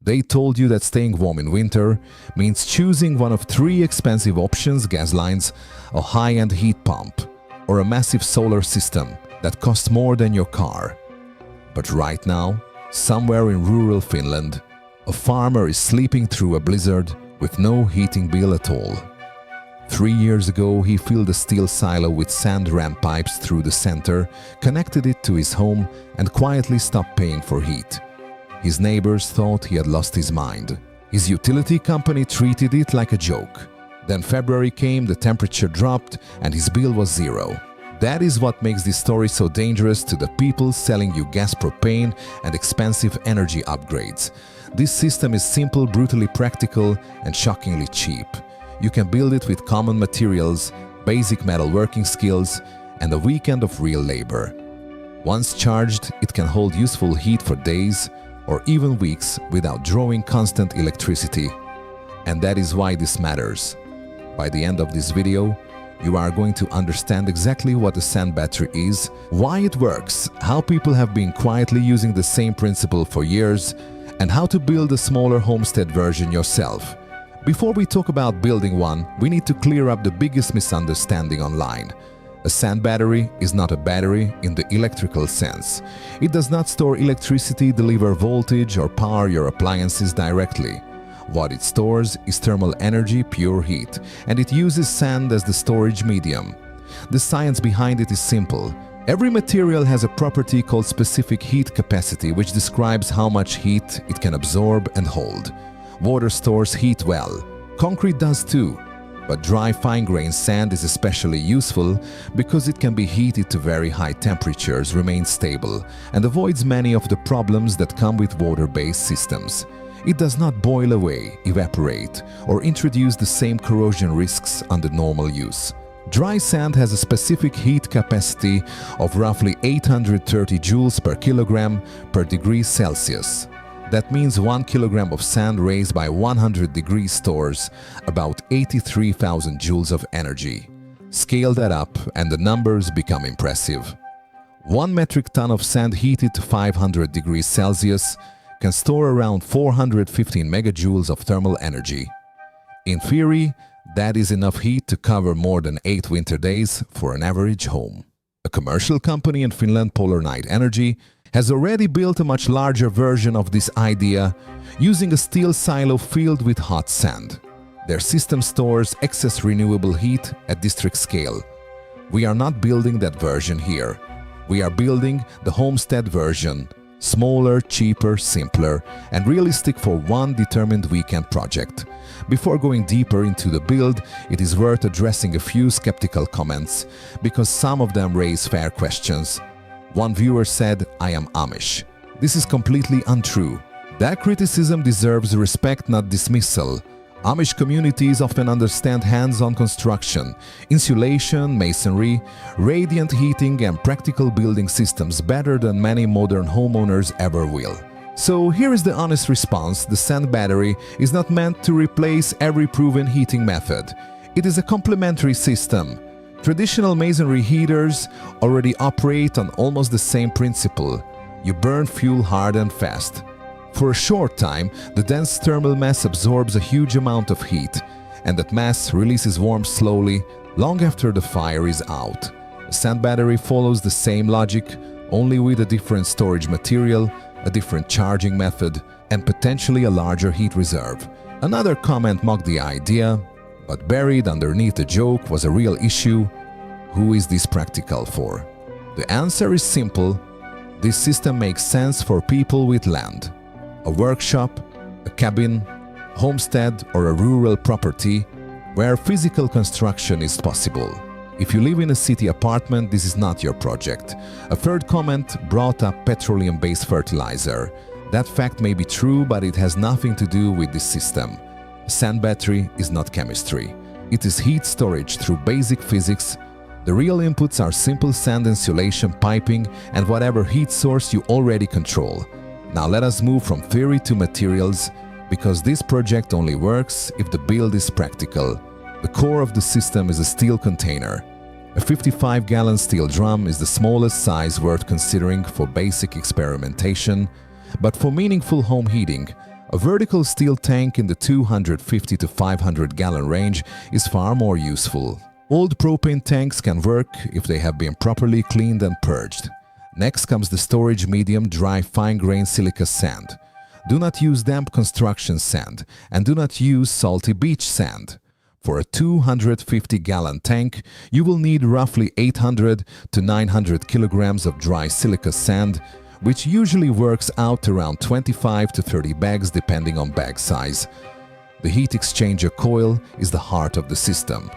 They told you that staying warm in winter means choosing one of three expensive options: gas lines, a high-end heat pump, or a massive solar system that costs more than your car. But right now, somewhere in rural Finland, a farmer is sleeping through a blizzard with no heating bill at all. 3 years ago, he filled a steel silo with sand ram pipes through the center, connected it to his home, and quietly stopped paying for heat. His neighbors thought he had lost his mind. His utility company treated it like a joke. Then February came, the temperature dropped, and his bill was zero. That is what makes this story so dangerous to the people selling you gas, propane, and expensive energy upgrades. This system is simple, brutally practical, and shockingly cheap. You can build it with common materials, basic metal working skills, and a weekend of real labor. Once charged, it can hold useful heat for days or even weeks without drawing constant electricity. And that is why this matters. By the end of this video, you are going to understand exactly what a sand battery is, why it works, how people have been quietly using the same principle for years, and how to build a smaller homestead version yourself. Before we talk about building one, we need to clear up the biggest misunderstanding online. A sand battery is not a battery in the electrical sense. It does not store electricity, deliver voltage, or power your appliances directly. What it stores is thermal energy, pure heat, and it uses sand as the storage medium. The science behind it is simple. Every material has a property called specific heat capacity, which describes how much heat it can absorb and hold. Water stores heat well. Concrete does too. But dry fine-grained sand is especially useful because it can be heated to very high temperatures, remain stable, and avoids many of the problems that come with water-based systems. It does not boil away, evaporate, or introduce the same corrosion risks under normal use. Dry sand has a specific heat capacity of roughly 830 joules per kilogram per degree Celsius. That means 1 kilogram of sand raised by 100 degrees stores about 83,000 joules of energy. Scale that up and the numbers become impressive. 1 metric ton of sand heated to 500 degrees Celsius can store around 415 megajoules of thermal energy. In theory, that is enough heat to cover more than 8 winter days for an average home. A commercial company in Finland, Polar Night Energy, has already built a much larger version of this idea using a steel silo filled with hot sand. Their system stores excess renewable heat at district scale. We are not building that version here. We are building the homestead version, smaller, cheaper, simpler, and realistic for one determined weekend project. Before going deeper into the build, it is worth addressing a few skeptical comments, because some of them raise fair questions. One viewer said, "I am Amish." This is completely untrue. That criticism deserves respect, not dismissal. Amish communities often understand hands-on construction, insulation, masonry, radiant heating, and practical building systems better than many modern homeowners ever will. So here is the honest response: the sand battery is not meant to replace every proven heating method. It is a complementary system. Traditional masonry heaters already operate on almost the same principle. You burn fuel hard and fast. For a short time, the dense thermal mass absorbs a huge amount of heat, and that mass releases warmth slowly, long after the fire is out. A sand battery follows the same logic, only with a different storage material, a different charging method, and potentially a larger heat reserve. Another comment mocked the idea, but buried underneath the joke was a real issue: who is this practical for? The answer is simple: this system makes sense for people with land. A workshop, a cabin, homestead, or a rural property where physical construction is possible. If you live in a city apartment, this is not your project. A third comment brought up petroleum-based fertilizer. That fact may be true, but it has nothing to do with this system. A sand battery is not chemistry. It is heat storage through basic physics. The real inputs are simple sand insulation piping and whatever heat source you already control. Now let us move from theory to materials, because this project only works if the build is practical. The core of the system is a steel container. A 55-gallon steel drum is the smallest size worth considering for basic experimentation, but for meaningful home heating, A vertical steel tank in the 250 to 500 gallon range is far more useful. Old propane tanks can work if they have been properly cleaned and purged. Next comes the storage medium dry fine-grained silica sand. Do not use damp construction sand and do not use salty beach sand. For a 250-gallon tank, you will need roughly 800 to 900 kilograms of dry silica sand, which usually works out around 25 to 30 bags depending on bag size. The heat exchanger coil is the heart of the system.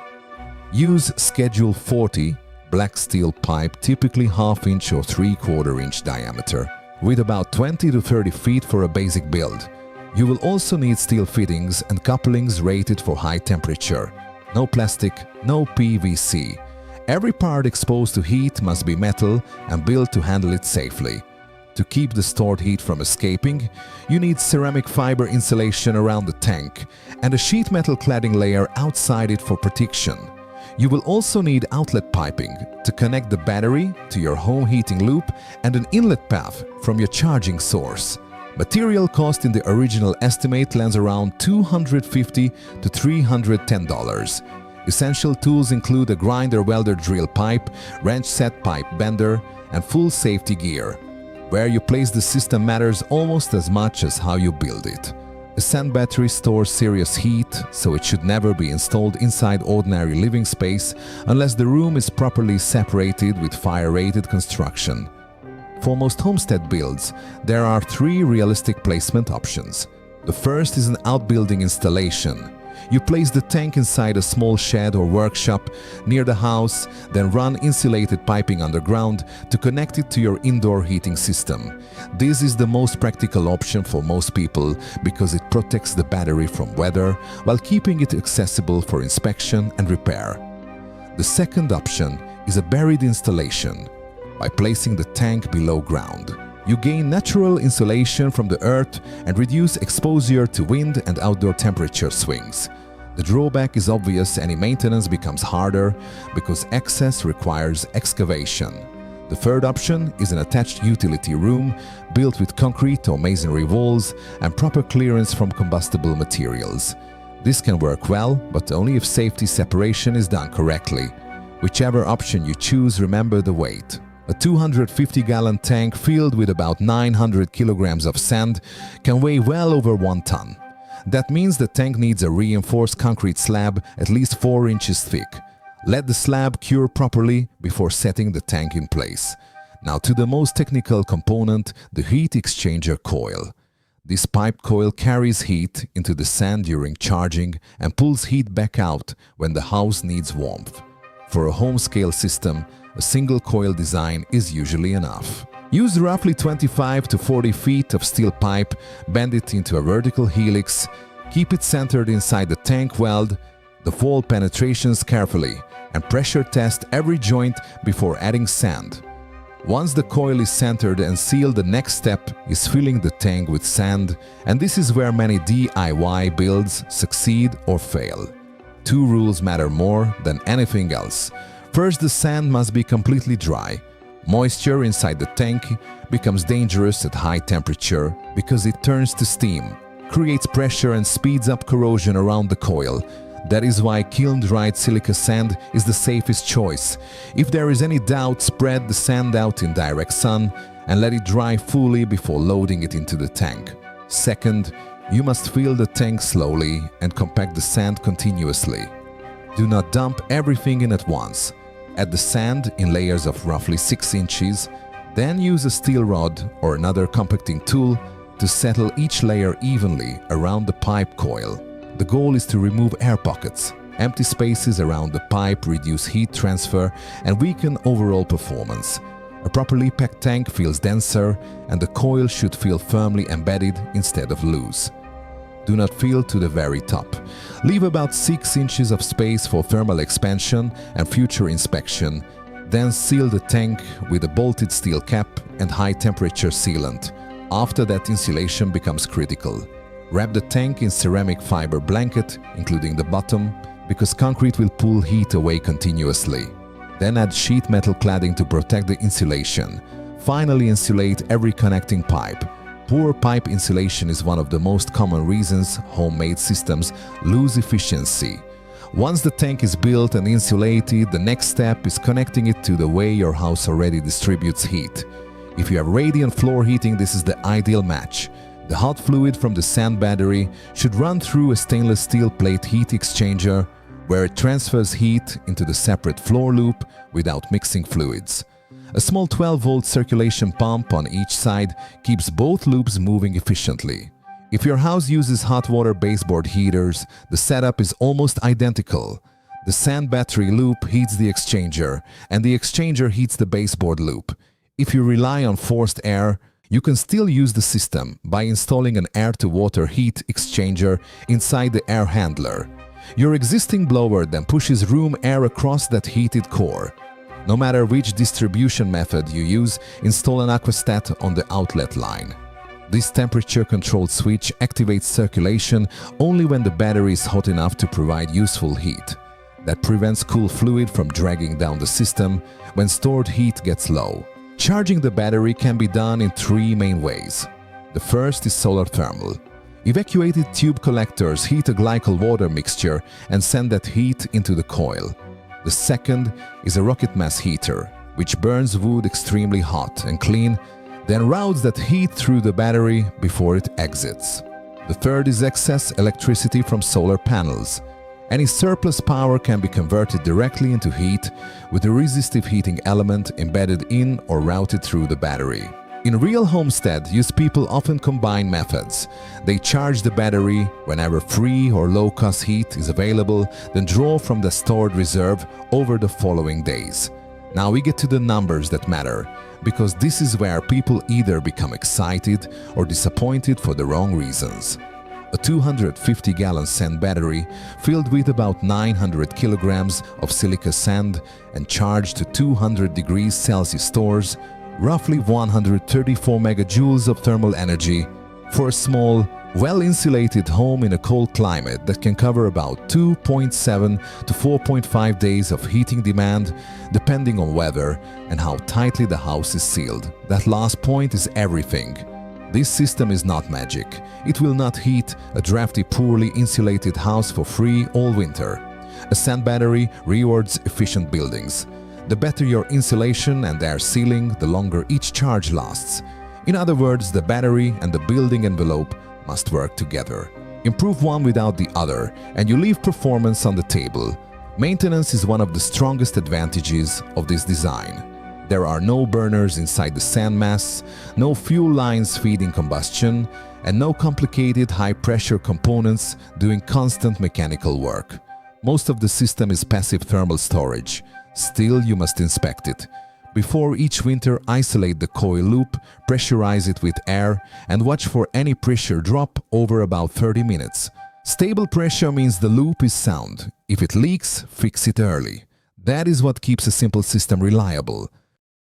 Use Schedule 40 black steel pipe, typically half-inch or 3/4 inch diameter, with about 20 to 30 feet for a basic build. You will also need steel fittings and couplings rated for high temperature. No plastic, no PVC. Every part exposed to heat must be metal and built to handle it safely. To keep the stored heat from escaping, you need ceramic fiber insulation around the tank and a sheet metal cladding layer outside it for protection. You will also need outlet piping to connect the battery to your home heating loop and an inlet path from your charging source. Material cost in the original estimate lands around $250 to $310. Essential tools include a grinder welder drill pipe, wrench set pipe bender, and full safety gear. Where you place the system matters almost as much as how you build it. A sand battery stores serious heat, so it should never be installed inside ordinary living space unless the room is properly separated with fire-rated construction. For most homestead builds, there are 3 realistic placement options. The first is an outbuilding installation. You place the tank inside a small shed or workshop near the house, then run insulated piping underground to connect it to your indoor heating system. This is the most practical option for most people because it protects the battery from weather while keeping it accessible for inspection and repair. The second option is a buried installation. By placing the tank below ground, you gain natural insulation from the earth and reduce exposure to wind and outdoor temperature swings. The drawback is obvious: any maintenance becomes harder because access requires excavation. The third option is an attached utility room built with concrete or masonry walls and proper clearance from combustible materials. This can work well, but only if safety separation is done correctly. Whichever option you choose, remember the weight. A 250-gallon tank filled with about 900 kilograms of sand can weigh well over 1 ton. That means the tank needs a reinforced concrete slab at least 4 inches thick. Let the slab cure properly before setting the tank in place. Now to the most technical component, the heat exchanger coil. This pipe coil carries heat into the sand during charging and pulls heat back out when the house needs warmth. For a home-scale system, a single coil design is usually enough. Use roughly 25 to 40 feet of steel pipe, bend it into a vertical helix, keep it centered inside the tank weld the wall penetrations carefully, and pressure test every joint before adding sand. Once the coil is centered and sealed, the next step is filling the tank with sand, and this is where many DIY builds succeed or fail. 2 rules matter more than anything else. First, the sand must be completely dry. Moisture inside the tank becomes dangerous at high temperature because it turns to steam, creates pressure and speeds up corrosion around the coil. That is why kiln-dried silica sand is the safest choice. If there is any doubt, spread the sand out in direct sun and let it dry fully before loading it into the tank. Second, you must fill the tank slowly and compact the sand continuously. Do not dump everything in at once. Add the sand in layers of roughly 6 inches, then use a steel rod or another compacting tool to settle each layer evenly around the pipe coil. The goal is to remove air pockets. Empty spaces around the pipe reduce heat transfer and weaken overall performance. A properly packed tank feels denser and the coil should feel firmly embedded instead of loose. Do not fill to the very top. Leave about 6 inches of space for thermal expansion and future inspection. Then seal the tank with a bolted steel cap and high-temperature sealant. After that, insulation becomes critical. Wrap the tank in ceramic fiber blanket, including the bottom, because concrete will pull heat away continuously. Then add sheet metal cladding to protect the insulation. Finally, insulate every connecting pipe. Poor pipe insulation is one of the most common reasons homemade systems lose efficiency. Once the tank is built and insulated, the next step is connecting it to the way your house already distributes heat. If you have radiant floor heating, this is the ideal match. The hot fluid from the sand battery should run through a stainless steel plate heat exchanger, where it transfers heat into the separate floor loop without mixing fluids. A small 12-volt circulation pump on each side keeps both loops moving efficiently. If your house uses hot water baseboard heaters, the setup is almost identical. The sand battery loop heats the exchanger, and the exchanger heats the baseboard loop. If you rely on forced air, you can still use the system by installing an air-to-water heat exchanger inside the air handler. Your existing blower then pushes room air across that heated core. No matter which distribution method you use, install an aquastat on the outlet line. This temperature-controlled switch activates circulation only when the battery is hot enough to provide useful heat. That prevents cool fluid from dragging down the system when stored heat gets low. Charging the battery can be done in three main ways. The first is solar thermal. Evacuated tube collectors heat a glycol water mixture and send that heat into the coil. The second is a rocket mass heater, which burns wood extremely hot and clean, then routes that heat through the battery before it exits. The third is excess electricity from solar panels. Any surplus power can be converted directly into heat with a resistive heating element embedded in or routed through the battery. In real homestead use, people often combine methods. They charge the battery whenever free or low-cost heat is available, then draw from the stored reserve over the following days. Now we get to the numbers that matter, because this is where people either become excited or disappointed for the wrong reasons. A 250-gallon sand battery filled with about 900 kilograms of silica sand and charged to 200 degrees Celsius stores roughly 134 megajoules of thermal energy for a small, well-insulated home in a cold climate that can cover about 2.7 to 4.5 days of heating demand depending on weather and how tightly the house is sealed. That last point is everything. This system is not magic. It will not heat a drafty, poorly insulated house for free all winter. A sand battery rewards efficient buildings. The better your insulation and air sealing, the longer each charge lasts. In other words, the battery and the building envelope must work together. Improve one without the other, and you leave performance on the table. Maintenance is one of the strongest advantages of this design. There are no burners inside the sand mass, no fuel lines feeding combustion, and no complicated high-pressure components doing constant mechanical work. Most of the system is passive thermal storage. Still, you must inspect it. Before each winter, isolate the coil loop, pressurize it with air, and watch for any pressure drop over about 30 minutes. Stable pressure means the loop is sound. If it leaks, fix it early. That is what keeps a simple system reliable.